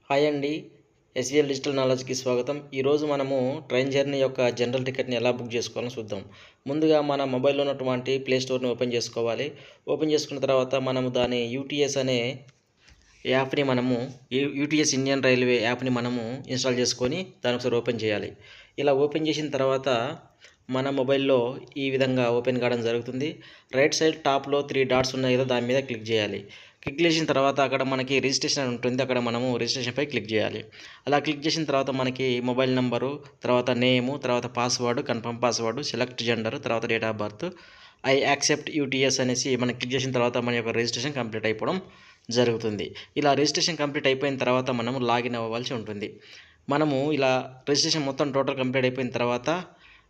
Hi అండి. SVL digital నాలెడ్జ్‌కి స్వాగతం. ఈరోజు మనము ట్రైన్ జర్నీ యొక్క జనరల్ టికెట్‌ని ఎలా బుక్ చేసుకోవాలో చూద్దాం. ముందుగా మన మొబైల్‌లో ఉన్నటువంటి ప్లే స్టోర్‌ని ఓపెన్ చేసుకోవాలి. ఓపెన్ చేసుకున్న తర్వాత మనము దాని యూటీఎస్ అనే యాప్‌ని మనము యూటీఎస్ ఇండియన్ రైల్వే యాప్‌ని మనము ఇన్‌స్టాల్ చేసుకొని దాన్ని ఒకసారి ఓపెన్ చేయాలి. ఇలా ఓపెన్ చేసిన తర్వాత మన మొబైల్‌లో ఈ విధంగా ఓపెన్ కావడం జరుగుతుంది. రైట్ సైడ్ టాప్‌లో 3 డాట్స్ ఉన్నాయి కదా! దాని మీద క్లిక్ చేయాలి. క్లిక్ చేసిన తర్వాత అక్కడ మనకి రిజిస్ట్రేషన్ అని ఉంటుంది. అక్కడ మనము రిజిస్ట్రేషన్‌పై క్లిక్ చేయాలి. అలా క్లిక్ చేసిన తర్వాత మనకి మొబైల్ నంబరు, తర్వాత నేము, తర్వాత password, confirm password, select gender, తర్వాత date of birth, I accept UTS అనేసి మనం క్లిక్ చేసిన తర్వాత మన యొక్క రిజిస్ట్రేషన్ కంప్లీట్ అయిపోవడం జరుగుతుంది. ఇలా రిజిస్ట్రేషన్ కంప్లీట్ అయిపోయిన తర్వాత మనము లాగిన్ అవ్వవలసి ఉంటుంది. మనము ఇలా రిజిస్ట్రేషన్ మొత్తం టోటల్ కంప్లీట్ అయిపోయిన తర్వాత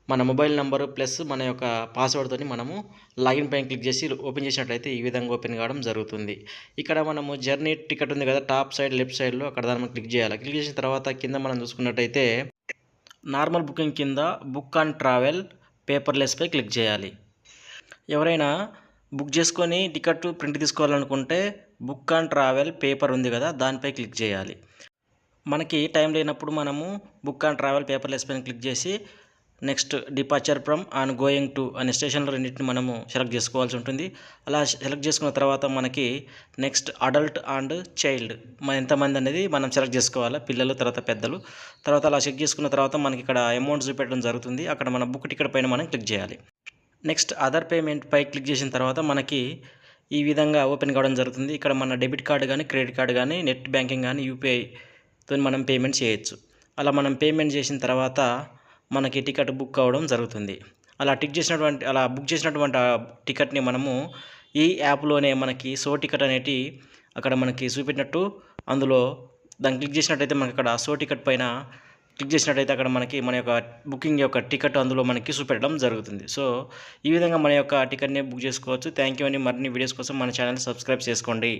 మన మొబైల్ నంబరు ప్లస్ మన యొక్క పాస్వర్డ్‌తోని మనము లాగిన్ పైన క్లిక్ చేసి ఓపెన్ చేసినట్లయితే ఈ విధంగా ఓపెన్ కావడం జరుగుతుంది. ఇక్కడ మనము జర్నీ టికెట్ ఉంది కదా! టాప్ సైడ్ లెఫ్ట్ సైడ్‌లో అక్కడ దాని మీద క్లిక్ చేయాలి. క్లిక్ చేసిన తర్వాత కింద మనం చూసుకున్నట్టయితే నార్మల్ బుకింగ్ కింద బుక్ అండ్ ట్రావెల్ పేపర్‌లెస్‌పై క్లిక్ చేయాలి. ఎవరైనా బుక్ చేసుకొని టికెట్ ప్రింట్ తీసుకోవాలనుకుంటే బుక్ అండ్ ట్రావెల్ పేపర్ ఉంది కదా! దానిపై క్లిక్ చేయాలి. మనకి టైం లేనప్పుడు మనము బుక్ అండ్ ట్రావెల్ పేపర్‌లెస్ పైన క్లిక్ చేసి next departure from and going to అనే స్టేషన్‌లో రెండిటిని మనము సెలెక్ట్ చేసుకోవాల్సి ఉంటుంది. అలా సెలెక్ట్ చేసుకున్న తర్వాత మనకి నెక్స్ట్ అడల్ట్ అండ్ చైల్డ్ ఎంతమంది అనేది మనం సెలెక్ట్ చేసుకోవాలి. పిల్లలు తర్వాత పెద్దలు. తర్వాత అలా చెక్ చేసుకున్న తర్వాత మనకి ఇక్కడ అమౌంట్ చూపెట్టడం జరుగుతుంది. అక్కడ మన బుక్ టికెట్ పైన మనం క్లిక్ చేయాలి. నెక్స్ట్ అదర్ పేమెంట్ పై క్లిక్ చేసిన తర్వాత మనకి ఈ విధంగా ఓపెన్ కావడం జరుగుతుంది. ఇక్కడ మన డెబిట్ కార్డ్ గానీ, క్రెడిట్ కార్డ్ గానీ, నెట్ బ్యాంకింగ్ గానీ, యూపీఐతోని మనం పేమెంట్ చేయొచ్చు. అలా మనం పేమెంట్ చేసిన తర్వాత మనకి టికెట్ బుక్ అవ్వడం జరుగుతుంది. అలా బుక్ చేసినటువంటి ఆ టికెట్‌ని మనము ఈ యాప్‌లోనే మనకి షో టికెట్ అనేటి అక్కడ మనకి చూపెట్టినట్టు అందులో దాన్ని క్లిక్ చేసినట్టయితే మనకక్కడ షో టికెట్ పైన క్లిక్ చేసినట్టయితే అక్కడ మనకి మన యొక్క బుకింగ్ యొక్క టికెట్ అందులో మనకి చూపెట్టడం జరుగుతుంది. సో, ఈ విధంగా మన యొక్క టికెట్‌ని బుక్ చేసుకోవచ్చు. థాంక్ యూ అండి. మరిన్ని వీడియోస్ కోసం మన ఛానెల్‌ని సబ్స్క్రైబ్ చేసుకోండి.